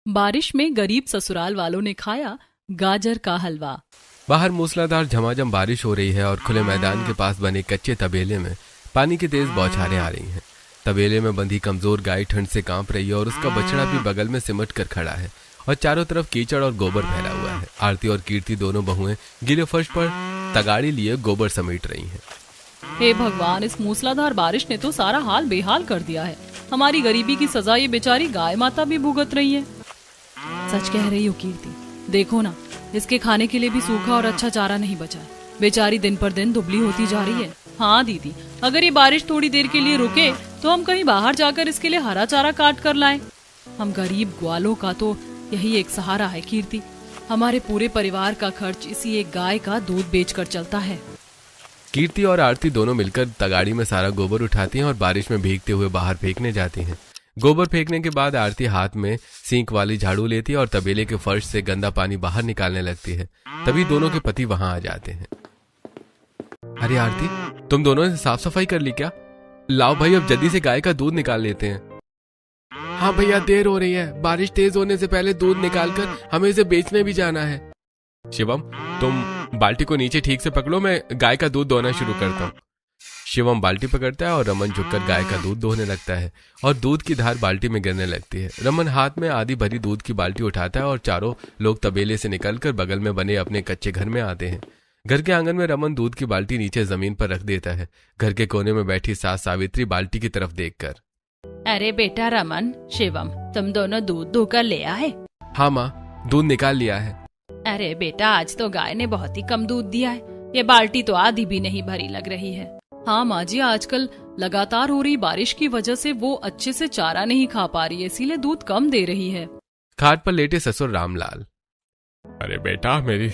बारिश में गरीब ससुराल वालों ने खाया गाजर का हलवा। बाहर मूसलाधार झमाझम बारिश हो रही है और खुले मैदान के पास बने कच्चे तबेले में पानी की तेज बौछारें आ रही हैं। तबेले में बंधी कमजोर गाय ठंड से कांप रही है और उसका बछड़ा भी बगल में सिमट कर खड़ा है और चारों तरफ कीचड़ और गोबर फैला हुआ है। आरती और कीर्ति दोनों बहुएं गीले फर्श पर तगाड़ी लिए गोबर समेट रही हैं। हे भगवान, इस मूसलाधार बारिश ने तो सारा हाल बेहाल कर दिया है। हमारी गरीबी की सजा ये बेचारी गाय माता भी भुगत रही है। सच कह रही हो कीर्ति, देखो ना, इसके खाने के लिए भी सूखा और अच्छा चारा नहीं बचा है। बेचारी दिन पर दिन दुबली होती जा रही है। हाँ दीदी, अगर ये बारिश थोड़ी देर के लिए रुके तो हम कहीं बाहर जाकर इसके लिए हरा चारा काट कर लाएं। हम गरीब ग्वालों का तो यही एक सहारा है कीर्ति। हमारे पूरे परिवार का खर्च इसी एक गाय का दूध बेचकर चलता है। कीर्ति और आरती दोनों मिलकर तगाड़ी में सारा गोबर उठाती हैं और बारिश में भीगते हुए बाहर फेंकने जाती हैं। गोबर फेंकने के बाद आरती हाथ में सींक वाली झाड़ू लेती है और तबेले के फर्श से गंदा पानी बाहर निकालने लगती है। तभी दोनों के पति वहां आ जाते हैं। अरे आरती, तुम दोनों ने साफ सफाई कर ली क्या? लाओ भाई, अब जल्दी से गाय का दूध निकाल लेते हैं। हाँ भैया, देर हो रही है। बारिश तेज होने से पहले दूध निकालकर हमें इसे बेचने भी जाना है। शिवम, तुम बाल्टी को नीचे ठीक से पकड़ो, मैं गाय का दूध दोहना शुरू करता हूँ। शिवम बाल्टी पकड़ता है और रमन झुककर गाय का दूध दोहने लगता है और दूध की धार बाल्टी में गिरने लगती है। रमन हाथ में आधी भरी दूध की बाल्टी उठाता है और चारों लोग तबेले से निकलकर बगल में बने अपने कच्चे घर में आते हैं। घर के आंगन में रमन दूध की बाल्टी नीचे जमीन पर रख देता है, घर के कोने में बैठी सास सावित्री बाल्टी की तरफ देखकर। अरे बेटा रमन, शिवम, तुम दोनों दूध धोकर ले आए? हाँ माँ, दूध निकाल लिया है। अरे बेटा, आज तो गाय ने बहुत ही कम दूध दिया है। ये बाल्टी तो आधी भी नहीं भरी लग रही है। हाँ माँ जी, आजकल लगातार हो रही बारिश की वजह से वो अच्छे से चारा नहीं खा पा रही है, इसीलिए दूध कम दे रही है। खाट पर लेटे ससुर रामलाल। अरे बेटा, मेरी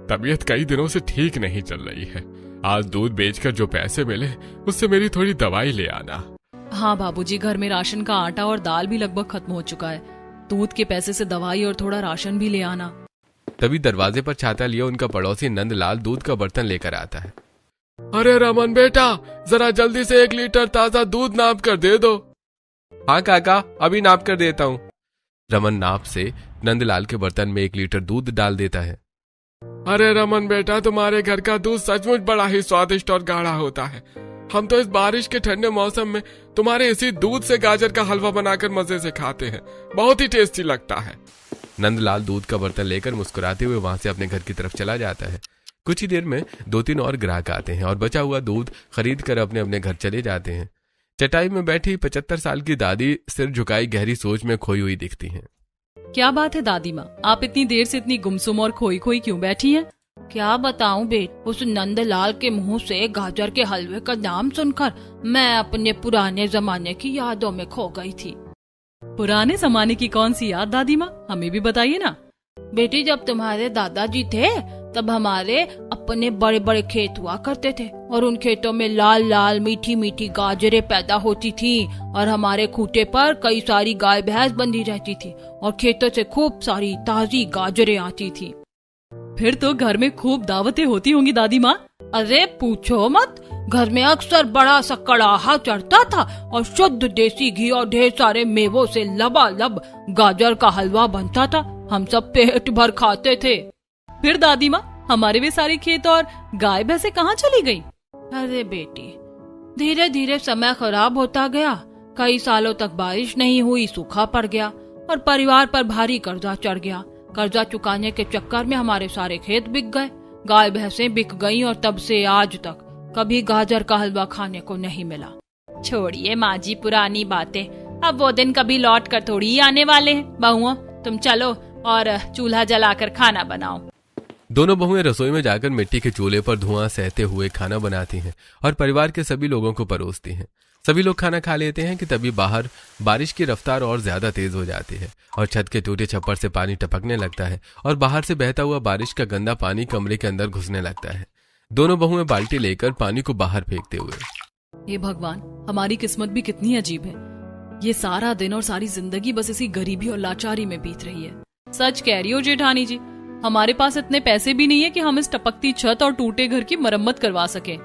तबीयत कई दिनों से ठीक नहीं चल रही है। आज दूध बेचकर जो पैसे मिले उससे मेरी थोड़ी दवाई ले आना। हाँ बाबूजी, घर में राशन का आटा और दाल भी लगभग खत्म हो चुका है। दूध के पैसे से दवाई और थोड़ा राशन भी ले आना। तभी दरवाजे पर छाता लिए उनका पड़ोसी नंदलाल दूध का बर्तन लेकर आता है। अरे रमन बेटा, जरा जल्दी से 1 लीटर ताजा दूध नाप कर दे दो। हाँ काका, अभी नाप कर देता हूँ। रमन नाप से नंदलाल के बर्तन में 1 लीटर दूध डाल देता है। अरे रमन बेटा, तुम्हारे घर का दूध सचमुच बड़ा ही स्वादिष्ट और गाढ़ा होता है। हम तो इस बारिश के ठंडे मौसम में तुम्हारे इसी दूध से गाजर का हलवा बनाकर मजे से खाते हैं। बहुत ही टेस्टी लगता है। नंदलाल दूध का बर्तन लेकर मुस्कुराते हुए वहां से अपने घर की तरफ चला जाता है। कुछ ही देर में 2-3 और ग्राहक आते हैं और बचा हुआ दूध खरीद कर अपने अपने घर चले जाते हैं। चटाई में बैठी 75 साल की दादी सिर झुकाई गहरी सोच में खोई हुई दिखती हैं। क्या बात है दादी माँ, आप इतनी देर से इतनी गुमसुम और खोई खोई क्यों बैठी हैं? क्या बताऊं बेट, उस नंदलाल के मुंह से गाजर के हलवे का नाम सुनकर मैं अपने पुराने जमाने की यादों में खो गई थी। पुराने जमाने की कौन सी याद दादी माँ, हमें भी बताइए ना। बेटी, जब तुम्हारे दादाजी थे तब हमारे अपने बड़े बड़े खेत हुआ करते थे और उन खेतों में लाल लाल मीठी मीठी गाजरें पैदा होती थी और हमारे खूटे पर कई सारी गाय भैंस बंधी रहती थी और खेतों से खूब सारी ताजी गाजरें आती थी। फिर तो घर में खूब दावतें होती होंगी दादी माँ। अरे पूछो मत, घर में अक्सर बड़ा सा कड़ाहा चढ़ता था और शुद्ध देसी घी और ढेर सारे मेवों से लबालब गाजर का हलवा बनता था। हम सब पेट भर खाते थे। फिर दादी माँ, हमारे वे सारे खेत और गाय भैंसे कहाँ चली गई? अरे बेटी, धीरे धीरे समय खराब होता गया। कई सालों तक बारिश नहीं हुई, सूखा पड़ गया और परिवार पर भारी कर्जा चढ़ गया। कर्जा चुकाने के चक्कर में हमारे सारे खेत बिक गए, गाय भैंसें बिक गईं और तब से आज तक कभी गाजर का हलवा खाने को नहीं मिला। छोड़िए माँ जी पुरानी बातें, अब वो दिन कभी लौट कर थोड़ी ही आने वाले हैं। बहुओं, तुम चलो और चूल्हा जलाकर खाना बनाओ। दोनों बहुएं रसोई में जाकर मिट्टी के चूल्हे पर धुआं सहते हुए खाना बनाती हैं और परिवार के सभी लोगों को परोसती हैं। सभी लोग खाना खा लेते हैं कि तभी बाहर बारिश की रफ्तार और ज्यादा तेज हो जाती है और छत के टूटे छप्पर से पानी टपकने लगता है और बाहर से बहता हुआ बारिश का गंदा पानी कमरे के अंदर घुसने लगता है। दोनों बहुएं बाल्टी लेकर पानी को बाहर फेंकते हुए। हे भगवान, हमारी किस्मत भी कितनी अजीब है। ये सारा दिन और सारी जिंदगी बस इसी गरीबी और लाचारी में बीत रही है। सच कह रही हो जेठानी जी, हमारे पास इतने पैसे भी नहीं है कि हम इस टपकती छत और टूटे घर की मरम्मत करवा सके।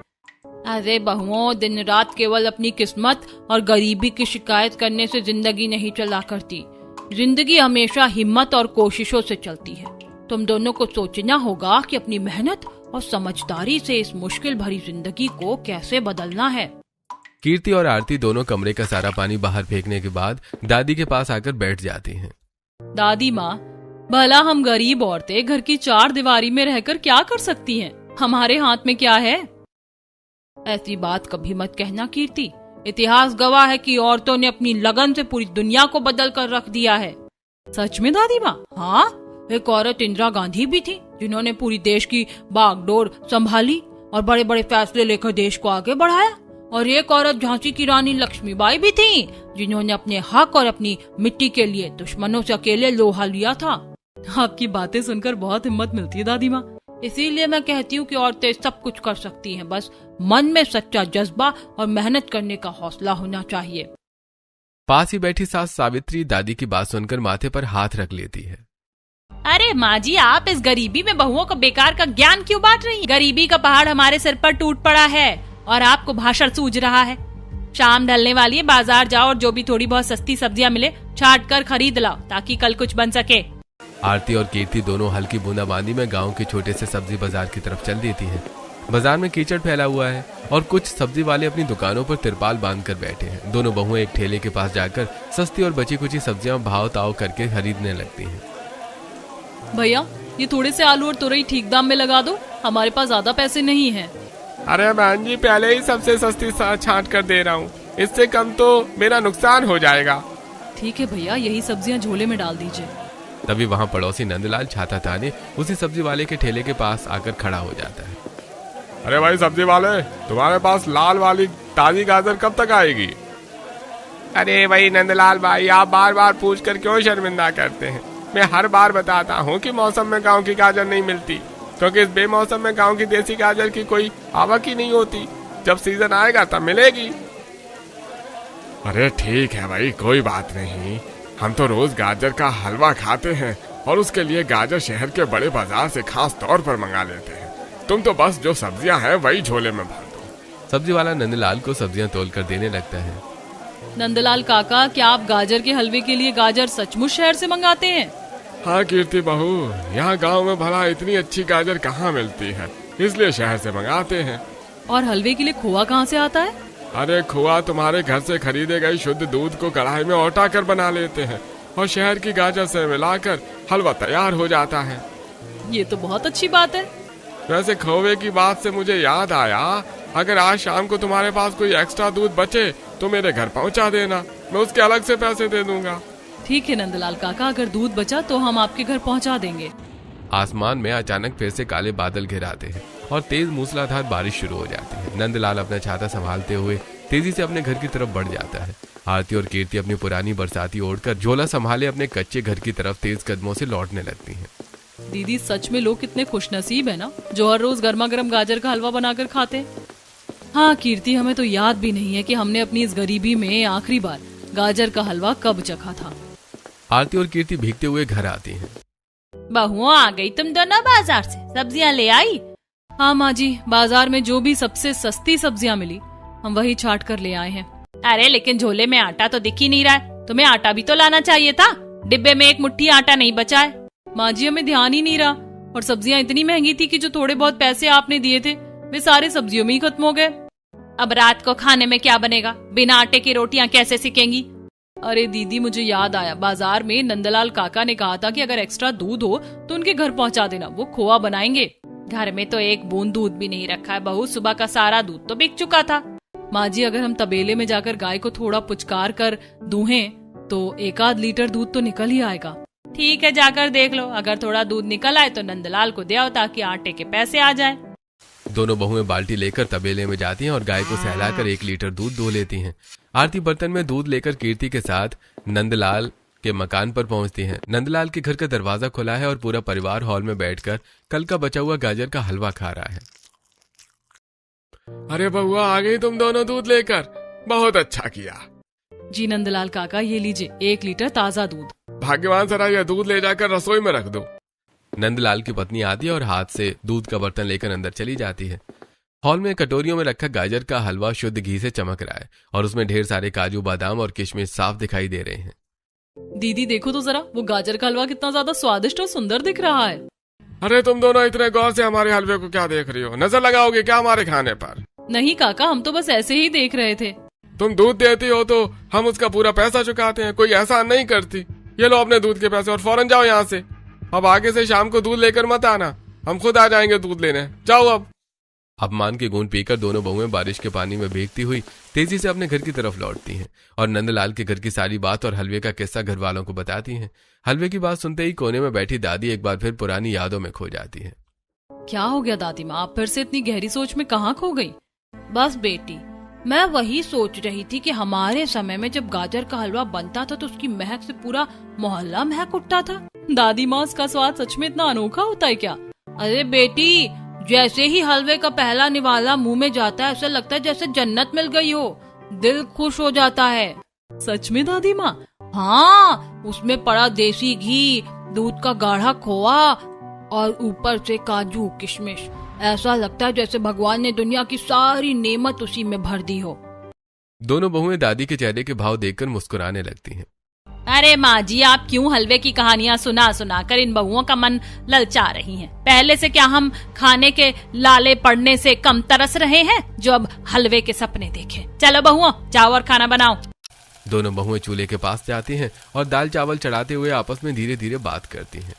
अरे बहुओं, दिन रात केवल अपनी किस्मत और गरीबी की शिकायत करने से जिंदगी नहीं चला करती। जिंदगी हमेशा हिम्मत और कोशिशों से चलती है। तुम दोनों को सोचना होगा कि अपनी मेहनत और समझदारी से इस मुश्किल भरी जिंदगी को कैसे बदलना है। कीर्ति और आरती दोनों कमरे का सारा पानी बाहर फेंकने के बाद दादी के पास आकर बैठ जाती हैं। दादी माँ, भला हम गरीब औरतें घर की 4 दीवारी में रहकर क्या कर सकती हैं? हमारे हाथ में क्या है? ऐसी बात कभी मत कहना कीर्ति। इतिहास गवाह है कि औरतों ने अपनी लगन से पूरी दुनिया को बदल कर रख दिया है। सच में दादी माँ? हाँ, एक औरत इंदिरा गांधी भी थी जिन्होंने पूरी देश की बागडोर संभाली और बड़े बड़े फैसले लेकर देश को आगे बढ़ाया। और एक औरत झांसी की रानी लक्ष्मीबाई भी थी जिन्होंने अपने हक और अपनी मिट्टी के लिए दुश्मनों से अकेले लोहा लिया था। आपकी बातें सुनकर बहुत हिम्मत मिलती है दादी माँ। इसीलिए मैं कहती हूँ कि औरतें सब कुछ कर सकती हैं, बस मन में सच्चा जज्बा और मेहनत करने का हौसला होना चाहिए। पास ही बैठी सास सावित्री दादी की बात सुनकर माथे पर हाथ रख लेती है। अरे माँ जी, आप इस गरीबी में बहुओं को बेकार का ज्ञान क्यों बांट रही हैं? गरीबी का पहाड़ हमारे सिर पर टूट पड़ा है और आपको भाषण सूझ रहा है। शाम ढलने वाली है, बाजार जाओ और जो भी थोड़ी बहुत सस्ती सब्जियां मिले छाट कर खरीद लाओ ताकि कल कुछ बन सके। आरती और कीर्ति दोनों हल्की बूंदाबांदी में गांव के छोटे से सब्जी बाजार की तरफ चल देती हैं। बाजार में कीचड़ फैला हुआ है और कुछ सब्जी वाले अपनी दुकानों पर तिरपाल बांधकर बैठे हैं। दोनों बहुएं एक ठेले के पास जाकर सस्ती और बची कुची सब्जियां भाव ताव करके खरीदने लगती हैं। भैया, ये थोड़े से आलू और तुरई ठीक दाम में लगा दो, हमारे पास ज्यादा पैसे नहीं हैं। अरे बहन जी, पहले ही सबसे सस्ती छांट कर दे रहा हूँ, इससे कम तो मेरा नुकसान हो जाएगा। ठीक है भैया, यही सब्जियां झोले में डाल दीजिए। तभी वहाँ पड़ोसी नंदलाल छाता ताने उसी सब्जी वाले के ठेले के पास आकर खड़ा हो जाता है। अरे भाई सब्जी वाले, तुम्हारे पास लाल वाली ताजी गाजर कब तक आएगी? अरे भाई नंदलाल भाई, आप बार बार पूछ कर क्यों शर्मिंदा करते हैं? मैं हर बार बताता हूँ कि मौसम में गांव की गाजर नहीं मिलती, क्योंकि इस बेमौसम में गांव की देसी गाजर की कोई आवक ही नहीं होती। जब सीजन आएगा तब मिलेगी। अरे ठीक है भाई, कोई बात नहीं। हम तो रोज गाजर का हलवा खाते हैं और उसके लिए गाजर शहर के बड़े बाजार से खास तौर पर मंगा लेते हैं। तुम तो बस जो सब्जियां हैं वही झोले में भर दो। सब्जी वाला नंदलाल को सब्जियां तोल कर देने लगता है। नंदलाल काका, क्या आप गाजर के हलवे के लिए गाजर सचमुच शहर से मंगाते हैं? हाँ कीर्ति बहू, यहाँ गांव में भला इतनी अच्छी गाजर कहाँ मिलती है, इसलिए शहर से मंगाते हैं। और हलवे के लिए खोआ कहाँ से आता है? अरे खोआ तुम्हारे घर से खरीदे गए शुद्ध दूध को कढ़ाई में औटा कर बना लेते हैं और शहर की गाजर से मिलाकर हलवा तैयार हो जाता है। ये तो बहुत अच्छी बात है। वैसे खोवे की बात से मुझे याद आया, अगर आज शाम को तुम्हारे पास कोई एक्स्ट्रा दूध बचे तो मेरे घर पहुँचा देना, मैं उसके अलग से पैसे दे दूंगा। ठीक है नंदलाल काका, अगर दूध बचा तो हम आपके घर पहुँचा देंगे। आसमान में अचानक फिर से काले बादल घिर आते हैं और तेज मूसलाधार बारिश शुरू हो जाती है। नंदलाल अपना छाता संभालते हुए तेजी से अपने घर की तरफ बढ़ जाता है। आरती और कीर्ति अपनी पुरानी बरसाती ओढ़कर झोला संभाले अपने कच्चे घर की तरफ तेज कदमों से लौटने लगती हैं। दीदी, सच में लोग कितने खुशनसीब है ना, जो हर रोज गर्मा गर्म गाजर का हलवा बनाकर खाते हैं। हाँ कीर्ति, हमें तो याद भी नहीं है कि हमने अपनी इस गरीबी में आखिरी बार गाजर का हलवा कब चखा था। आरती और कीर्ति भीगते हुए घर आती हैं। बहुओं, आ गई तुम दोनों बाजार से, सब्जियां ले आई? हाँ माँ जी, बाजार में जो भी सबसे सस्ती सब्जियां मिली हम वही छाट कर ले आए हैं। अरे लेकिन झोले में आटा तो दिख ही नहीं रहा है, तुम्हें आटा भी तो लाना चाहिए था। डिब्बे में एक मुट्ठी आटा नहीं बचा है। माँ जी, हमें ध्यान ही नहीं रहा, और सब्जियां इतनी महंगी थी कि जो थोड़े बहुत पैसे आपने दिए थे वे सारे सब्जियों में ही खत्म हो गए। अब रात को खाने में क्या बनेगा? बिना आटे की रोटियां कैसे सिकेंगी? अरे दीदी, मुझे याद आया, बाजार में नंदलाल काका ने कहा था कि अगर एक्स्ट्रा दूध हो तो उनके घर पहुंचा देना, वो खोआ बनाएंगे। घर में तो एक बूंद दूध भी नहीं रखा है बहू, सुबह का सारा दूध तो बिक चुका था। माँ जी, अगर हम तबेले में जाकर गाय को थोड़ा पुचकार कर दूहें तो 1 लीटर दूध तो निकल ही आएगा। ठीक है, जाकर देख लो, अगर थोड़ा दूध निकल आए तो नंदलाल को दे आओ ताकि आटे के पैसे आ जाए। दोनों बहुएं बाल्टी लेकर तबेले में जाती हैं और गाय को सहलाकर 1 लीटर दूध दो लेती हैं। आरती बर्तन में दूध लेकर कीर्ति के साथ नंदलाल के मकान पर पहुंचती हैं। नंदलाल के घर का दरवाजा खुला है और पूरा परिवार हॉल में बैठकर कल का बचा हुआ गाजर का हलवा खा रहा है। अरे बउआ, आ गई तुम दोनों दूध लेकर, बहुत अच्छा किया। जी नंदलाल काका, ये लीजिए 1 लीटर ताजा दूध। भाग्यवान, जरा यह दूध ले जाकर रसोई में रख दो। नंदलाल की पत्नी आती है और हाथ से दूध का बर्तन लेकर अंदर चली जाती है। हॉल में कटोरियों में रखा गाजर का हलवा शुद्ध घी से चमक रहा है और उसमें ढेर सारे काजू, बादाम और किशमिश साफ दिखाई दे रहे हैं। दीदी देखो तो जरा, वो गाजर का हलवा कितना ज्यादा स्वादिष्ट और सुंदर दिख रहा है। अरे तुम दोनों इतने गौर से हमारे हलवे को क्या देख रही हो? नजर लगाओगे क्या हमारे खाने पर? नहीं काका, हम तो बस ऐसे ही देख रहे थे। तुम दूध देती हो तो हम उसका पूरा पैसा चुकाते हैं, कोई एहसान नहीं करती। ये लो अपने दूध के पैसे और फौरन जाओ यहाँ से। अब आगे से शाम को दूध लेकर मत आना, हम खुद आ जाएंगे दूध लेने। जाओ अब। अपमान की गूंद पीकर दोनों बहुएं बारिश के पानी में भीगती हुई तेजी से अपने घर की तरफ लौटती हैं और नंदलाल के घर की सारी बात और हलवे का किस्सा घर वालों को बताती हैं। हलवे की बात सुनते ही कोने में बैठी दादी एक बार फिर पुरानी यादों में खो जाती है। क्या हो गया दादी माँ, आप फिर से इतनी गहरी सोच में कहाँ खो गई? बस बेटी, मैं वही सोच रही थी कि हमारे समय में जब गाजर का हलवा बनता था तो उसकी महक से पूरा मोहल्ला महक उठता था। दादी माँ, उसका स्वाद सच में इतना अनोखा होता है क्या? अरे बेटी, जैसे ही हलवे का पहला निवाला मुंह में जाता है ऐसा लगता है जैसे जन्नत मिल गई हो, दिल खुश हो जाता है। सच में दादी माँ? हाँ, उसमें पड़ा देसी घी, दूध का गाढ़ा खोआ और ऊपर से काजू किशमिश, ऐसा लगता है जैसे भगवान ने दुनिया की सारी नेमत उसी में भर दी हो। दोनों बहुएं दादी के चेहरे के भाव देखकर मुस्कुराने लगती हैं। अरे माँ जी, आप क्यों हलवे की कहानियाँ सुना सुना कर इन बहुओं का मन ललचा रही हैं? पहले से क्या हम खाने के लाले पड़ने से कम तरस रहे हैं जो अब हलवे के सपने देखें? चलो बहुओं, जाओ और खाना बनाओ। दोनों बहुएं चूल्हे के पास जाती हैं और दाल चावल चढ़ाते हुए आपस में धीरे धीरे बात करती हैं।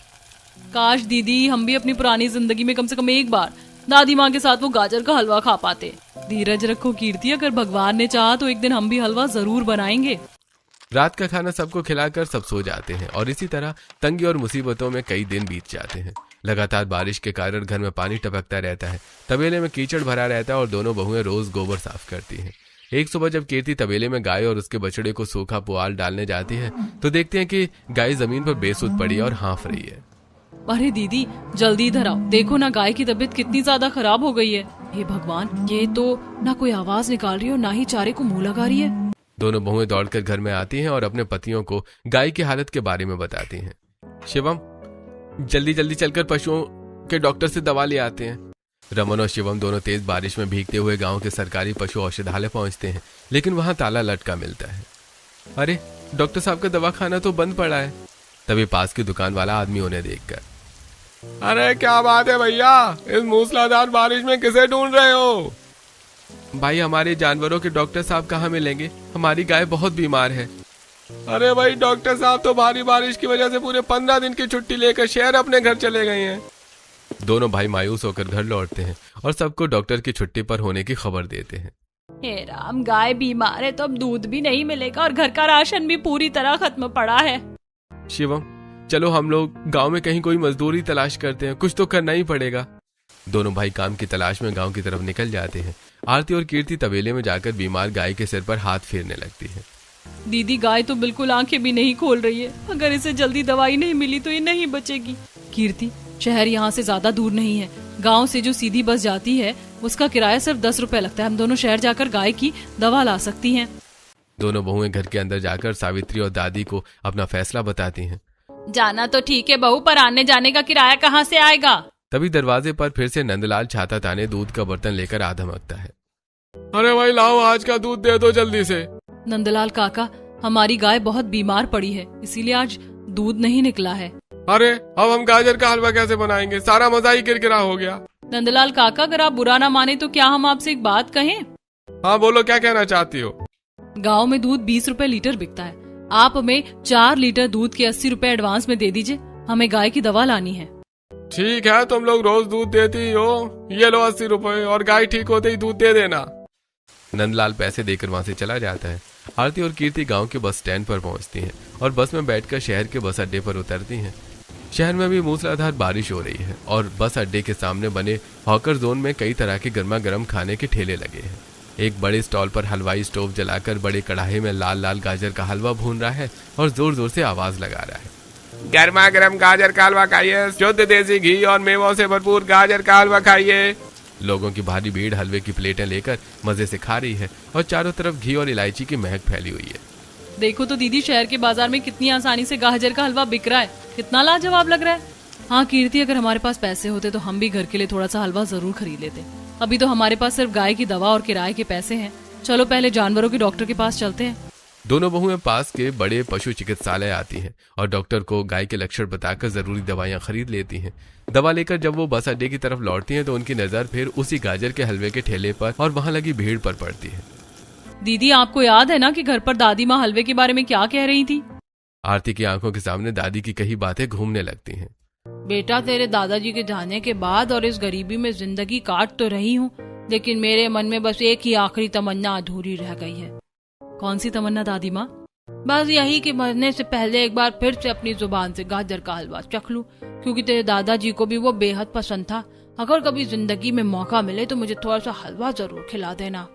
काश दीदी, हम भी अपनी पुरानी जिंदगी में कम से कम एक बार दादी माँ के साथ वो गाजर का हलवा खा पाते। धीरज रखो कीर्ति, अगर भगवान ने चाहा तो एक दिन हम भी हलवा जरूर बनाएंगे। रात का खाना सबको खिलाकर सब सो जाते हैं और इसी तरह तंगी और मुसीबतों में कई दिन बीत जाते हैं। लगातार बारिश के कारण घर में पानी टपकता रहता है, तबेले में कीचड़ भरा रहता है और दोनों बहुएं रोज गोबर साफ करती हैं। एक सुबह जब कीर्ति तबेले में गाय और उसके बछड़े को सूखा पुआल डालने जाती है तो देखते हैं कि गाय जमीन पर बेसुध पड़ी और हाँफ रही है। अरे दीदी, जल्दी इधर आओ, देखो ना गाय की तबीयत कितनी ज्यादा खराब हो गई है। हे भगवान, ये तो ना कोई आवाज निकाल रही है और ना ही चारे को मुंह लगा रही है। दोनों बहुएं दौड़कर घर में आती हैं और अपने पतियों को गाय की हालत के बारे में बताती हैं। शिवम, जल्दी जल्दी चलकर पशुओं के डॉक्टर से दवा ले आते हैं। रमन और शिवम दोनों तेज बारिश में भीगते हुए गांव के सरकारी पशु औषधालय पहुंचते हैं, लेकिन वहां ताला लटका मिलता है। अरे, डॉक्टर साहब का दवा खाना तो बंद पड़ा है। तभी पास की दुकान वाला आदमी उन्हें देखकर, अरे क्या बात है भैया, इस मूसलाधार बारिश में किसे ढूंढ रहे हो? भाई, हमारे जानवरों के डॉक्टर साहब कहाँ मिलेंगे? हमारी गाय बहुत बीमार है। अरे भाई, डॉक्टर साहब तो भारी बारिश की वजह से पूरे 15 दिन की छुट्टी लेकर शहर अपने घर चले गए हैं। दोनों भाई मायूस होकर घर लौटते हैं और सबको डॉक्टर की छुट्टी पर होने की खबर देते हैं। हे राम, गाय बीमार है तो अब दूध भी नहीं मिलेगा और घर का राशन भी पूरी तरह खत्म पड़ा है। शिवम, चलो हम लोग गांव में कहीं कोई मजदूरी तलाश करते हैं, कुछ तो करना ही पड़ेगा। दोनों भाई काम की तलाश में गांव की तरफ निकल जाते हैं। आरती और कीर्ति तबेले में जाकर बीमार गाय के सिर पर हाथ फेरने लगती है। दीदी, गाय तो बिल्कुल आंखें भी नहीं खोल रही है, अगर इसे जल्दी दवाई नहीं मिली तो ये नहीं बचेगी। कीर्ति, शहर यहाँ से ज्यादा दूर नहीं है, गांव से जो सीधी बस जाती है उसका किराया सिर्फ 10 रुपए लगता है। हम दोनों शहर जाकर गाय की दवा ला सकती हैं। दोनों बहुएं घर के अंदर जाकर सावित्री और दादी को अपना फैसला बताती हैं। जाना तो ठीक है बहू, पर आने जाने का किराया कहाँ से आएगा? तभी दरवाजे पर फिर से नंदलाल छाता ताने दूध का बर्तन लेकर आ धमकता है। अरे भाई लाओ, आज का दूध दे दो जल्दी से। नंदलाल काका, हमारी गाय बहुत बीमार पड़ी है, इसीलिए आज दूध नहीं निकला है। अरे, अब हम गाजर का हलवा कैसे बनाएंगे? सारा मजा ही किरकिरा हो गया। नंदलाल काका, अगर आप बुरा ना माने तो क्या हम आपसे एक बात कहें? हाँ बोलो, क्या कहना चाहती हो? गाँव में दूध 20 रुपए लीटर बिकता है, आप हमें 4 लीटर दूध के 80 रुपए एडवांस में दे दीजिए, हमें गाय की दवा लानी है। ठीक है, तुम लोग रोज दूध देती हो, ये लो 80 रुपए और गाय ठीक होते ही दूध दे देना। नंदलाल पैसे देकर वहां से चला जाता है। आरती और कीर्ति गांव के बस स्टैंड पर पहुंचती हैं और बस में बैठकर शहर के बस अड्डे पर उतरती हैं। शहर में भी मूसलाधार बारिश हो रही है और बस अड्डे के सामने बने हॉकर जोन में कई तरह के गर्मा गर्म खाने के ठेले लगे हैं। एक बड़े स्टॉल पर हलवाई स्टोव जलाकर बड़े कढ़ाई में लाल लाल गाजर का हलवा भून रहा है और जोर जोर से आवाज लगा रहा है, गर्मा गर्म गाजर का हलवा खाइए, शुद्ध देसी घी और मेवों से भरपूर गाजर का हलवा खाइए। लोगों की भारी भीड़ हलवे की प्लेटें लेकर मजे से खा रही है और चारों तरफ घी और इलायची की महक फैली हुई है। देखो तो दीदी, शहर के बाजार में कितनी आसानी से गाजर का हलवा बिक रहा है, कितना लाजवाब लग रहा है। हाँ कीर्ति, अगर हमारे पास पैसे होते तो हम भी घर के लिए थोड़ा सा हलवा जरूर खरीद लेते। अभी तो हमारे पास सिर्फ गाय की दवा और किराए के पैसे हैं। चलो पहले जानवरों के डॉक्टर के पास चलते हैं। दोनों बहुएं पास के बड़े पशु चिकित्सालय आती हैं और डॉक्टर को गाय के लक्षण बताकर जरूरी दवाइयां खरीद लेती हैं। दवा लेकर जब वो बस अड्डे की तरफ लौटती हैं तो उनकी नजर फिर उसी गाजर के हलवे के ठेले पर और वहां लगी भीड़ पर पड़ती है। दीदी, आपको याद है ना कि घर पर दादी माँ हलवे के बारे में क्या कह रही थी? आरती की आंखों के सामने दादी की कही बातें घूमने लगती हैं। बेटा, तेरे दादाजी के जाने के बाद और इस गरीबी में जिंदगी काट तो रही हूँ, लेकिन मेरे मन में बस एक ही आखिरी तमन्ना अधूरी रह गई है। कौन सी तमन्ना दादी माँ? बस यही कि मरने से पहले एक बार फिर से अपनी जुबान से गाजर का हलवा चख लूं, क्योंकि तेरे दादाजी को भी वो बेहद पसंद था। अगर कभी जिंदगी में मौका मिले तो मुझे थोड़ा सा हलवा जरूर खिला देना।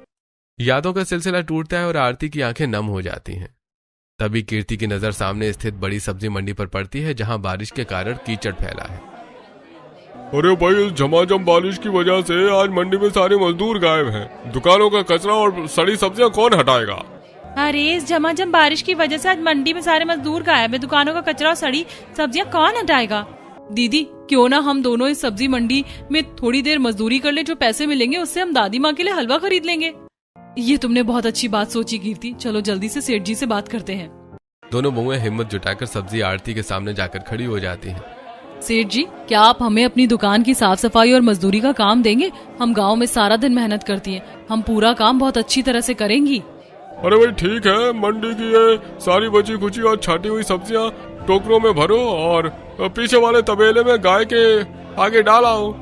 यादों का सिलसिला टूटता है और आरती की आंखें नम हो जाती हैं। तभी कीर्ति की नजर सामने स्थित बड़ी सब्जी मंडी पर पड़ती है, जहां बारिश के कारण कीचड़ फैला है। अरे भाई, इस झमाझम बारिश की वजह से आज मंडी में सारे मजदूर गायब हैं। दुकानों का कचरा और सड़ी सब्जियां कौन हटाएगा? अरे, इस झमाझम बारिश की वजह से आज मंडी में सारे मजदूर गायब है, दुकानों का कचरा और सड़ी सब्जियां कौन हटाएगा? दीदी, क्यों ना हम दोनों इस सब्जी मंडी में थोड़ी देर मजदूरी कर ले, जो पैसे मिलेंगे उससे हम दादी माँ के लिए हलवा खरीद लेंगे। ये तुमने बहुत अच्छी बात सोची कीर्ति, चलो जल्दी से सेठ जी से बात करते हैं। दोनों बहुएं हिम्मत जुटाकर सब्जी आरती के सामने जाकर खड़ी हो जाती हैं। सेठ जी, क्या आप हमें अपनी दुकान की साफ सफाई और मजदूरी का काम देंगे? हम गांव में सारा दिन मेहनत करती हैं, हम पूरा काम बहुत अच्छी तरह से करेंगी। अरे भाई ठीक है, मंडी की ये सारी बची खुची और छाटी हुई सब्जियां टोकरों में भरो और पीछे वाले तबेले में गाय के आगे डालाओ।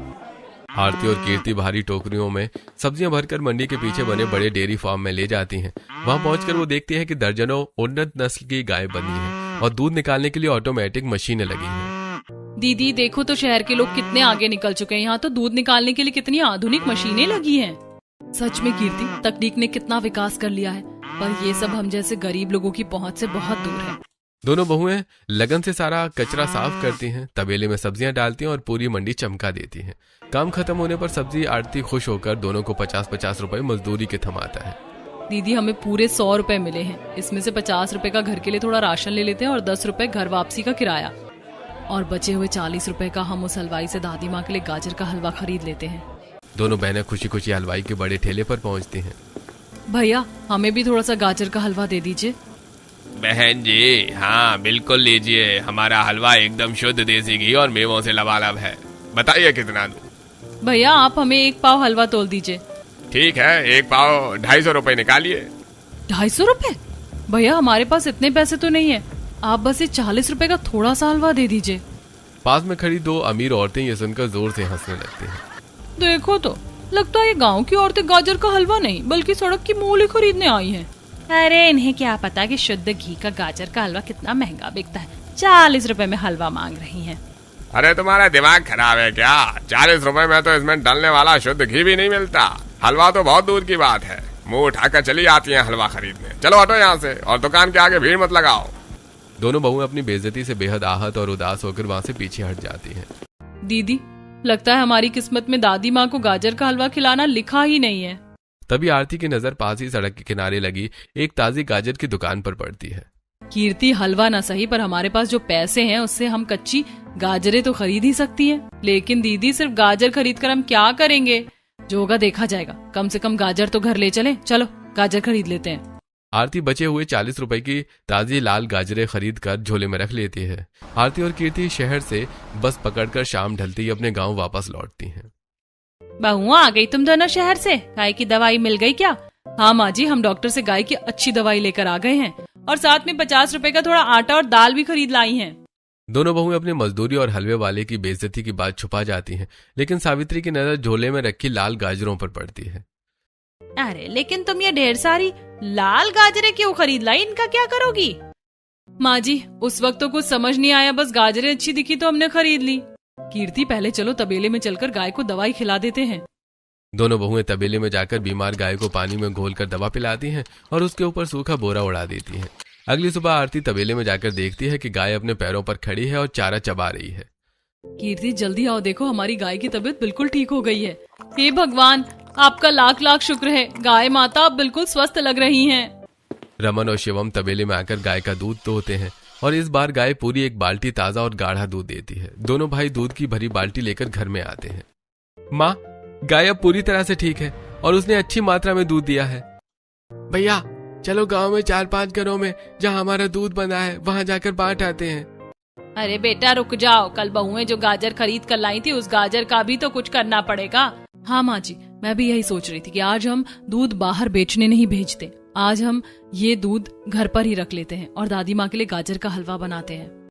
आरती और कीर्ति भारी टोकरियों में सब्जियां भरकर मंडी के पीछे बने बड़े डेयरी फार्म में ले जाती हैं। वहां पहुंचकर वो देखती है कि दर्जनों उन्नत नस्ल की गाय बंधी हैं और दूध निकालने के लिए ऑटोमेटिक मशीनें लगी हैं। दीदी देखो तो, शहर के लोग कितने आगे निकल चुके हैं। यहाँ तो दूध निकालने के लिए कितनी आधुनिक मशीनें लगी हैं। सच में कीर्ति, तकनीक ने कितना विकास कर लिया है, पर ये सब हम जैसे गरीब लोगों की पहुंच से बहुत दूर है। दोनों बहुएं लगन से सारा कचरा साफ करती हैं, तबेले में सब्जियां डालती हैं और पूरी मंडी चमका देती हैं। काम खत्म होने पर सब्जी आरती खुश होकर दोनों को 50-50 रुपए मजदूरी के थमाता है। दीदी, हमें पूरे 100 रुपए मिले हैं। इसमें से 50 रुपए का घर के लिए थोड़ा राशन ले लेते हैं और 10 रुपए घर वापसी का किराया, और बचे हुए 40 रुपए का हम उस हलवाई से दादी माँ के लिए गाजर का हलवा खरीद लेते हैं। दोनों बहनें खुशी खुशी हलवाई के बड़े ठेले पर पहुंचती हैं। भैया, हमें भी थोड़ा सा गाजर का हलवा दे दीजिए। बहन जी, हाँ बिल्कुल लीजिए, हमारा हलवा एकदम शुद्ध देसी घी और मेवों से लबालब है। बताइए कितना दूं? भैया, आप हमें 1 पाव हलवा तोल दीजिए। ठीक है, 1 पाव 250 रुपए निकालिए। 250 रुपए? भैया, हमारे पास इतने पैसे तो नहीं है, आप बस ये 40 रुपए का थोड़ा सा हलवा दे दीजिए। पास में खड़ी 2 अमीर औरतें ये सुनकर जोर से हंसने लगती हैं। देखो तो, लगता है ये गांव की औरतें गाजर का हलवा नहीं बल्कि सड़क की मूली खरीदने आई हैं। अरे, इन्हें क्या पता कि शुद्ध घी का गाजर का हलवा कितना महंगा बिकता है। 40 रुपए में हलवा मांग रही हैं। अरे तुम्हारा दिमाग खराब है क्या? 40 रुपए में तो इसमें डलने वाला शुद्ध घी भी नहीं मिलता। हलवा तो बहुत दूर की बात है। मुंह उठाकर चली आती हैं हलवा खरीदने। चलो हटो यहाँ से और दुकान के आगे भीड़ मत लगाओ। दोनों बहुएं अपनी बेइज्जती से बेहद आहत और उदास होकर वहां से पीछे हट जाती हैं। दीदी, लगता है हमारी किस्मत में दादी माँ को गाजर का हलवा खिलाना लिखा ही नहीं है। तभी आरती की नजर पास ही सड़क के किनारे लगी एक ताजी गाजर की दुकान पर पड़ती है। कीर्ति, हलवा ना सही पर हमारे पास जो पैसे हैं उससे हम कच्ची गाजरें तो खरीद ही सकती हैं। लेकिन दीदी, सिर्फ गाजर खरीद कर हम क्या करेंगे? जो होगा देखा जाएगा। कम से कम गाजर तो घर ले चले। चलो गाजर खरीद लेते हैं। आरती बचे हुए 40 रुपए की ताजी लाल गाजरें खरीद कर झोले में रख लेती है। आरती और कीर्ति शहर से बस पकड़कर शाम ढलते ही अपने गांव वापस लौटती हैं। बहू, आ गई तुम दोनों शहर से? गाय की दवाई मिल गई क्या? हाँ माँ जी, हम डॉक्टर से गाय की अच्छी दवाई लेकर आ गए हैं और साथ में 50 रुपए का थोड़ा आटा और दाल भी खरीद लाई हैं। दोनों बहुएं अपनी मजदूरी और हलवे वाले की बेइज्जती की बात छुपा जाती हैं, लेकिन सावित्री की नजर झोले में रखी लाल गाजरों पर पड़ती है। अरे, लेकिन तुम ये ढेर सारी लाल गाजरें क्यों खरीद लाई? इनका क्या करोगी? माँ जी, उस वक्त तो कुछ समझ नहीं आया, बस गाजरें अच्छी दिखी तो हमने खरीद ली। कीर्ति, पहले चलो तबेले में चलकर गाय को दवाई खिला देते हैं। दोनों बहुएं तबेले में जाकर बीमार गाय को पानी में घोलकर दवा पिलाती हैं और उसके ऊपर सूखा बोरा उड़ा देती हैं। अगली सुबह आरती तबेले में जाकर देखती है कि गाय अपने पैरों पर खड़ी है और चारा चबा रही है। कीर्ति, जल्दी आओ, देखो हमारी गाय की तबीयत बिल्कुल ठीक हो गई है। हे भगवान, आपका लाख लाख शुक्र है। गाय माता आप बिल्कुल स्वस्थ लग रही हैं। रमन और शिवम तबेले में आकर गाय का दूध दोहते हैं और इस बार गाय पूरी 1 बाल्टी ताजा और गाढ़ा दूध देती है। दोनों भाई दूध की भरी बाल्टी लेकर घर में आते हैं। माँ, गाय अब पूरी तरह से ठीक है और उसने अच्छी मात्रा में दूध दिया है। भैया, चलो गांव में 4-5 घरों में जहाँ हमारा दूध बना है वहाँ जाकर बांट आते हैं। अरे बेटा रुक जाओ, कल बहुएं जो गाजर खरीद कर लाई थी उस गाजर का भी तो कुछ करना पड़ेगा। हाँ माँ जी, मैं भी यही सोच रही थी कि आज हम दूध बाहर बेचने नहीं भेजते, आज हम ये दूध घर पर ही रख लेते हैं और दादी माँ के लिए गाजर का हलवा बनाते हैं।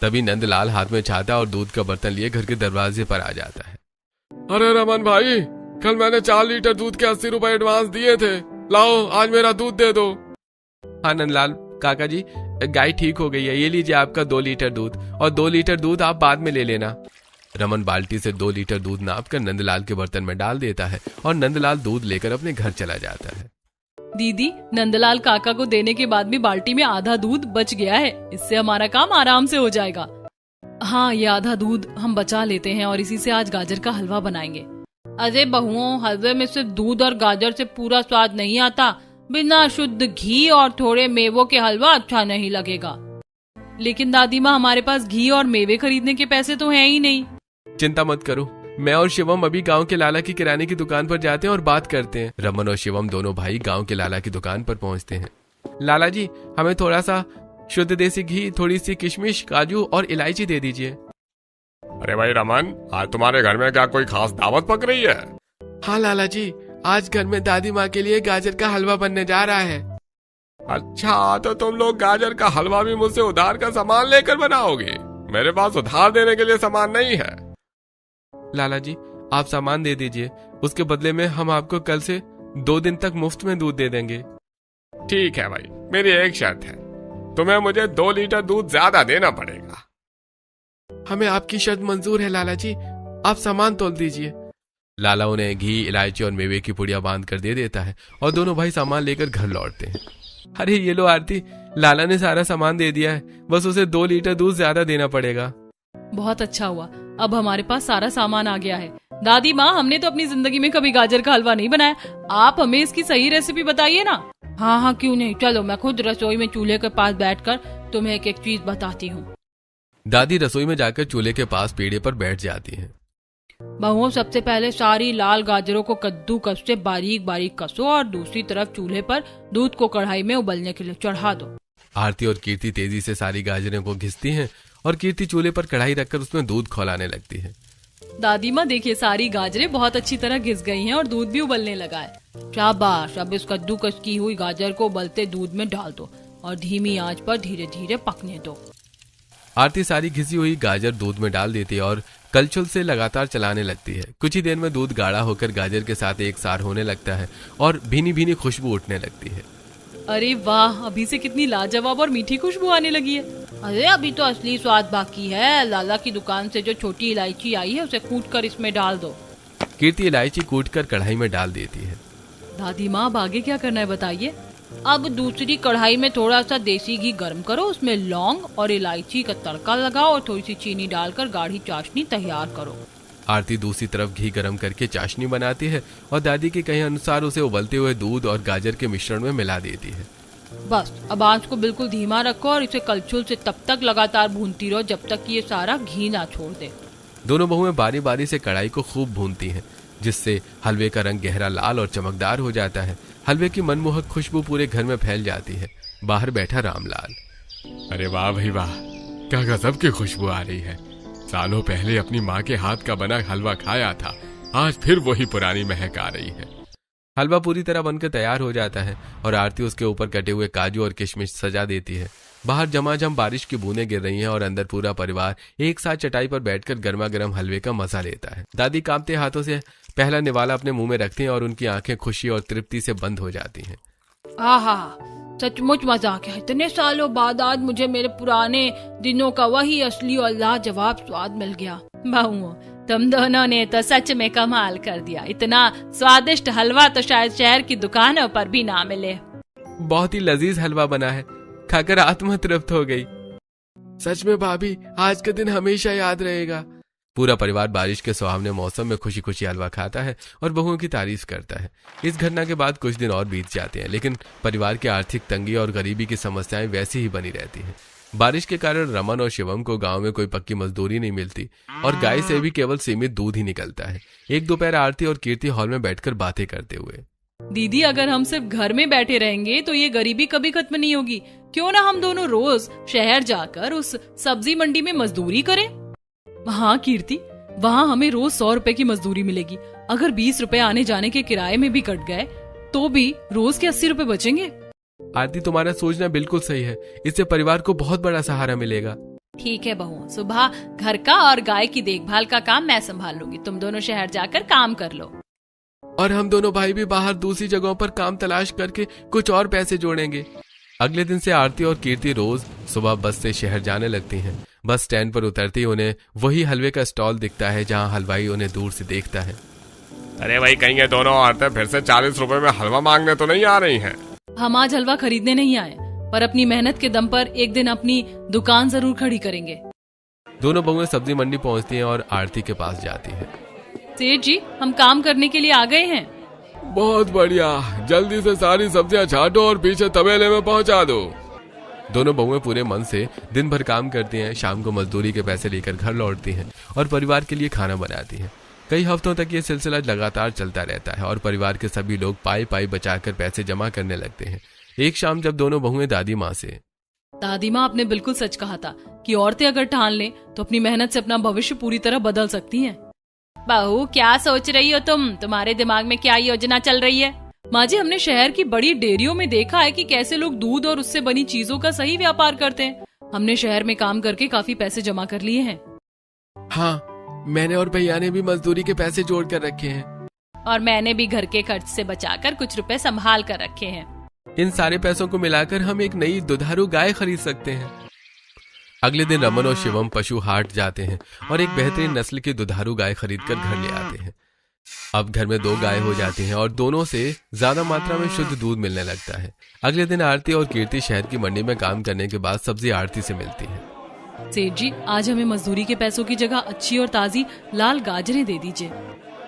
तभी नंदलाल हाथ में छाता और दूध का बर्तन लिए घर के दरवाजे पर आ जाता है। अरे रमन भाई, कल मैंने 4 लीटर दूध के 80 रुपए एडवांस दिए थे, लाओ आज मेरा दूध दे दो। हाँ नंदलाल काका जी, गाय ठीक हो गई है, ये लीजिए आपका 2 लीटर दूध, और 2 लीटर दूध आप बाद में ले लेना। रमन बाल्टी से 2 लीटर दूध नाप कर नंदलाल के बर्तन में डाल देता है और नंदलाल दूध लेकर अपने घर चला जाता है। दीदी, नंदलाल काका को देने के बाद भी बाल्टी में आधा दूध बच गया है, इससे हमारा काम आराम से हो जाएगा। हाँ, ये आधा दूध हम बचा लेते हैं और इसी से आज गाजर का हलवा बनाएंगे। अरे बहुओं, हलवे में सिर्फ दूध और गाजर से पूरा स्वाद नहीं आता, बिना शुद्ध घी और थोड़े मेवों के हलवा अच्छा नहीं लगेगा। लेकिन दादी माँ, हमारे पास घी और मेवे खरीदने के पैसे तो हैं ही नहीं। चिंता मत करो, मैं और शिवम अभी गांव के लाला की किराने की दुकान पर जाते हैं और बात करते हैं। रमन और शिवम दोनों भाई गांव के लाला की दुकान पर पहुंचते हैं। लाला जी, हमें थोड़ा सा शुद्ध देसी घी, थोड़ी सी किशमिश, काजू और इलायची दे दीजिए। अरे भाई रमन, आज तुम्हारे घर में क्या कोई खास दावत पक रही है? हाँ लाला जी, आज घर में दादी माँ के लिए गाजर का हलवा बनने जा रहा है। अच्छा, तो तुम लोग गाजर का हलवा भी मुझसे उधार का सामान लेकर बनाओगे? मेरे पास उधार देने के लिए सामान नहीं है। लाला जी, आप सामान दे दीजिए, उसके बदले में हम आपको कल से 2 दिन तक मुफ्त में दूध दे देंगे। ठीक है भाई, मेरी एक शर्त है, तुम्हें मुझे 2 लीटर दूध ज्यादा देना पड़ेगा। हमें आपकी शर्त मंजूर है लाला जी, आप सामान तोल दीजिए। लाला उन्हें घी, इलायची और मेवे की पुड़िया बांध कर दे देता है और दोनों भाई सामान लेकर घर लौटते हैं। अरे ये लो आरती, लाला ने सारा सामान दे दिया है, बस उसे 2 लीटर दूध ज्यादा देना पड़ेगा। बहुत अच्छा हुआ, अब हमारे पास सारा सामान आ गया है। दादी माँ, हमने तो अपनी जिंदगी में कभी गाजर का हलवा नहीं बनाया, आप हमें इसकी सही रेसिपी बताइए ना। हाँ हाँ, क्यों नहीं, चलो मैं खुद रसोई में चूल्हे के पास बैठकर तुम्हें एक एक चीज बताती हूँ। दादी रसोई में जाकर चूल्हे के पास पीढ़े पर बैठ जाती हैं। बहुओं, सबसे पहले सारी लाल गाजरों को कद्दूकस से बारीक बारीक कसो और दूसरी तरफ चूल्हे पर दूध को कढ़ाई में उबलने के लिए चढ़ा दो। आरती और कीर्ति तेजी से सारी गाजरों को घिसती हैं और कीर्ति चूल्हे पर कढ़ाई रखकर उसमें दूध खौलाने लगती है। दादी माँ देखिए, सारी गाजरें बहुत अच्छी तरह घिस गई हैं और दूध भी उबलने लगा है। शाबाश, अब इस कद्दूकस की हुई गाजर को उबलते दूध में डाल दो और धीमी आंच पर धीरे धीरे पकने दो। आरती सारी घिसी हुई गाजर दूध में डाल देती है और कलछुल से लगातार चलाने लगती है। कुछ ही देर में दूध गाढ़ा होकर गाजर के साथ एक सार होने लगता है और भीनी भीनी खुशबू उठने लगती है। अरे वाह, अभी से कितनी लाजवाब और मीठी खुशबू आने लगी है। अरे अभी तो असली स्वाद बाकी है, लाला की दुकान से जो छोटी इलायची आई है उसे कूट कर इसमें डाल दो। कीर्ति इलायची कूट कर कढ़ाई में डाल देती है। दादी माँ, अब आगे क्या करना है बताइए। अब दूसरी कढ़ाई में थोड़ा सा देसी घी गर्म करो, उसमें लौंग और इलायची का तड़का लगाओ और थोड़ी सी चीनी डालकर गाढ़ी चाशनी तैयार करो। आरती दूसरी तरफ घी गर्म करके चाशनी बनाती है और दादी के कहे अनुसार उसे उबलते हुए दूध और गाजर के मिश्रण में मिला देती है। बस अब आंच को बिल्कुल धीमा रखो और इसे कलछुल से तब तक लगातार भूनती रहो जब तक कि ये सारा घी ना छोड़ दे। दोनों बहुएं बारी बारी से कढ़ाई को खूब भूनती हैं, जिससे हलवे का रंग गहरा लाल और चमकदार हो जाता है। हलवे की मनमोहक खुशबू पूरे घर में फैल जाती है। बाहर बैठा रामलाल, अरे वाह भाई वाह, क्या गजब की खुशबू आ रही है। सालों पहले अपनी माँ के हाथ का बना हलवा खाया था, आज फिर वही पुरानी महक आ रही है। हलवा पूरी तरह बनकर तैयार हो जाता है और आरती उसके ऊपर कटे हुए काजू और किशमिश सजा देती है। बाहर झमाझम बारिश की बूंदें गिर रही हैं और अंदर पूरा परिवार एक साथ चटाई पर बैठकर गर्मा गर्म हलवे का मजा लेता है। दादी कांपते हाथों से पहला निवाला अपने मुंह में रखती हैं और उनकी आंखें खुशी और तृप्ति से बंद हो जाती हैं। आहा, सचमुच मजा आ गया। इतने सालों बाद आज मुझे मेरे पुराने दिनों का वही असली और लाजवाब स्वाद मिल गया। बहुओं, तुम दोनों ने तो सच में कमाल कर दिया। इतना स्वादिष्ट हलवा तो शायद शहर की दुकानों पर भी ना मिले। बहुत ही लजीज हलवा बना है, खाकर आत्मा तृप्त हो गई। सच में भाभी, आज का दिन हमेशा याद रहेगा। पूरा परिवार बारिश के सुहावने मौसम में खुशी खुशी हलवा खाता है और बहुओं की तारीफ करता है। इस घटना के बाद कुछ दिन और बीत जाते हैं, लेकिन परिवार की आर्थिक तंगी और गरीबी की समस्याएं वैसी ही बनी रहती हैं। बारिश के कारण रमन और शिवम को गांव में कोई पक्की मजदूरी नहीं मिलती और गाय से भी केवल सीमित दूध ही निकलता है। एक दोपहर आरती और कीर्ति हॉल में बैठकर बातें करते हुए, दीदी अगर हम सिर्फ घर में बैठे रहेंगे तो ये गरीबी कभी खत्म नहीं होगी। क्यों ना हम दोनों रोज शहर जाकर उस सब्जी मंडी में मजदूरी करें। हाँ कीर्ति, वहाँ हमें रोज 100 रुपए की मजदूरी मिलेगी। अगर 20 रुपए आने जाने के किराए में भी कट गए तो भी रोज के 80 रुपए बचेंगे। आरती, तुम्हारा सोचना बिल्कुल सही है। इससे परिवार को बहुत बड़ा सहारा मिलेगा। ठीक है बहू, सुबह घर का और गाय की देखभाल का काम मैं संभाल लूंगी। तुम दोनों शहर जाकर काम कर लो। और हम दोनों भाई भी बाहर दूसरी जगहों पर काम तलाश करके कुछ और पैसे जोड़ेंगे। अगले दिन से आरती और कीर्ति रोज सुबह बस से शहर जाने लगती हैं। बस स्टैंड पर उतरती उन्हें वही हलवे का स्टॉल दिखता है जहां हलवाई उन्हें दूर से देखता है। अरे भाई, कहीं ये दोनों औरतें फिर से 40 रुपए में हलवा मांगने तो नहीं आ रही हैं? हम आज हलवा खरीदने नहीं आए, पर अपनी मेहनत के दम पर एक दिन अपनी दुकान जरूर खड़ी करेंगे। दोनों बहुएं सब्जी मंडी पहुंचती हैं और आरती के पास जाती हैं। सेठ जी, हम काम करने के लिए आ गए हैं। बहुत बढ़िया, जल्दी से सारी सब्जियां छांटो और पीछे तबेले में पहुंचा दो। दोनों बहुएं पूरे मन से दिन भर काम करती हैं। शाम को मजदूरी के पैसे लेकर घर लौटती हैं और परिवार के लिए खाना बनाती हैं। कई हफ्तों तक ये सिलसिला लगातार चलता रहता है और परिवार के सभी लोग पाई पाई बचाकर पैसे जमा करने लगते हैं। एक शाम जब दोनों बहुएं दादी माँ से, दादी माँ, आपने बिल्कुल सच कहा था कि औरतें अगर ठान लें तो अपनी मेहनत से अपना भविष्य पूरी तरह बदल सकती हैं। बहू, क्या सोच रही हो तुम? तुम्हारे दिमाग में क्या योजना चल रही है? माँ जी, हमने शहर की बड़ी डेयरियों में देखा है कि कैसे लोग दूध और उससे बनी चीजों का सही व्यापार करते हैं। हमने शहर में काम करके काफी पैसे जमा कर लिए हैं। हाँ, मैंने और भैया ने भी मजदूरी के पैसे जोड़ कर रखे हैं। और मैंने भी घर के खर्च से बचाकर कुछ रुपए संभाल कर रखे हैं। इन सारे पैसों को मिलाकर हम एक नई दुधारू गाय खरीद सकते हैं। अगले दिन रमन और शिवम पशु हाट जाते हैं और एक बेहतरीन नस्ल की दुधारू गाय खरीदकर घर ले आते हैं। अब घर में 2 गाय हो जाती हैं और दोनों से ज्यादा मात्रा में शुद्ध दूध मिलने लगता है। अगले दिन आरती और कीर्ति शहर की मंडी में काम करने के बाद सब्जी आरती से मिलती है। सेठ जी, आज हमें मजदूरी के पैसों की जगह अच्छी और ताजी लाल गाजरें दे दीजिए।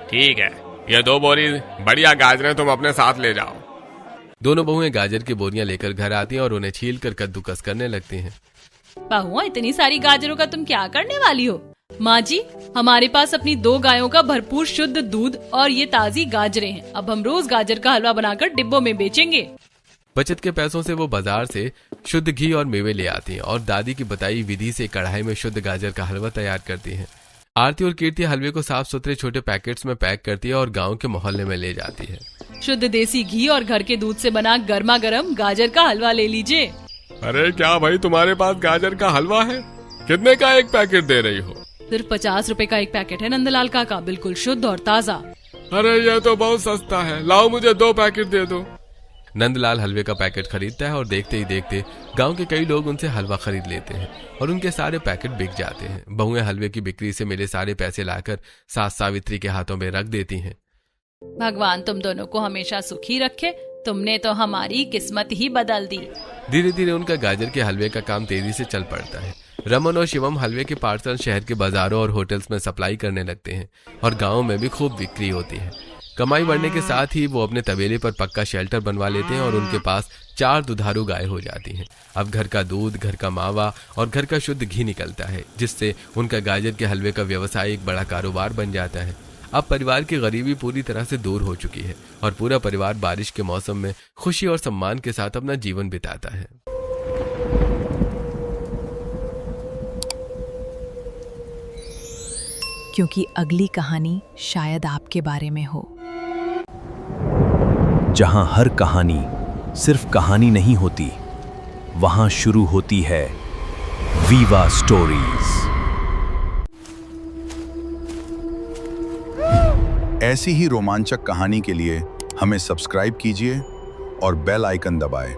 ठीक है, ये 2 बोरी बढ़िया गाजरें तुम अपने साथ ले जाओ। दोनों बहुएं गाजर की बोरियां लेकर घर आती हैं और उन्हें छील कर कद्दूकस करने लगती हैं। बहुआ, इतनी सारी गाजरों का तुम क्या करने वाली हो? माँ जी, हमारे पास अपनी 2 गायों का भरपूर शुद्ध दूध और ये ताजी गाजरें हैं। अब हम रोज गाजर का हलवा बनाकर डिब्बों में बेचेंगे। बचत के पैसों से वो बाजार से शुद्ध घी और मेवे ले आती हैं और दादी की बताई विधि से कढ़ाई में शुद्ध गाजर का हलवा तैयार करती हैं। आरती और कीर्ति हलवे को साफ सुथरे छोटे पैकेट्स में पैक करती है और गांव के मोहल्ले में ले जाती है। शुद्ध देसी घी और घर के दूध से बना गर्मा गर्म गाजर का हलवा ले लीजिए। अरे क्या भाई, तुम्हारे पास गाजर का हलवा है? कितने का एक पैकेट दे रही हो? सिर्फ 50 रुपए का एक पैकेट है नंदलाल काका, बिल्कुल शुद्ध और ताजा। अरे ये तो बहुत सस्ता है, लाओ मुझे 2 पैकेट दे दो। नंदलाल हलवे का पैकेट खरीदता है और देखते ही देखते गांव के कई लोग उनसे हलवा खरीद लेते हैं और उनके सारे पैकेट बिक जाते हैं। बहुएं हलवे की बिक्री से मिले सारे पैसे लाकर सास सावित्री के हाथों में रख देती हैं। भगवान तुम दोनों को हमेशा सुखी रखे, तुमने तो हमारी किस्मत ही बदल दी। धीरे धीरे उनका गाजर के हलवे का काम तेजी से चल पड़ता है। रमन और शिवम हलवे के पार्सल शहर के बाजारों और होटल्स में सप्लाई करने लगते हैं और गाँव में भी खूब बिक्री होती है। कमाई बढ़ने के साथ ही वो अपने तबेले पर पक्का शेल्टर बनवा लेते हैं और उनके पास 4 दुधारू गाय हो जाती हैं। अब घर का दूध, घर का मावा और घर का शुद्ध घी निकलता है, जिससे उनका गाजर के हलवे का व्यवसाय एक बड़ा कारोबार बन जाता है। अब परिवार की गरीबी पूरी तरह से दूर हो चुकी है और पूरा परिवार बारिश के मौसम में खुशी और सम्मान के साथ अपना जीवन बिताता है। क्योंकि अगली कहानी शायद आपके बारे में हो। जहां हर कहानी सिर्फ कहानी नहीं होती, वहां शुरू होती है वीवा स्टोरीज। ऐसी ही रोमांचक कहानी के लिए हमें सब्सक्राइब कीजिए और बेल आइकन दबाएं।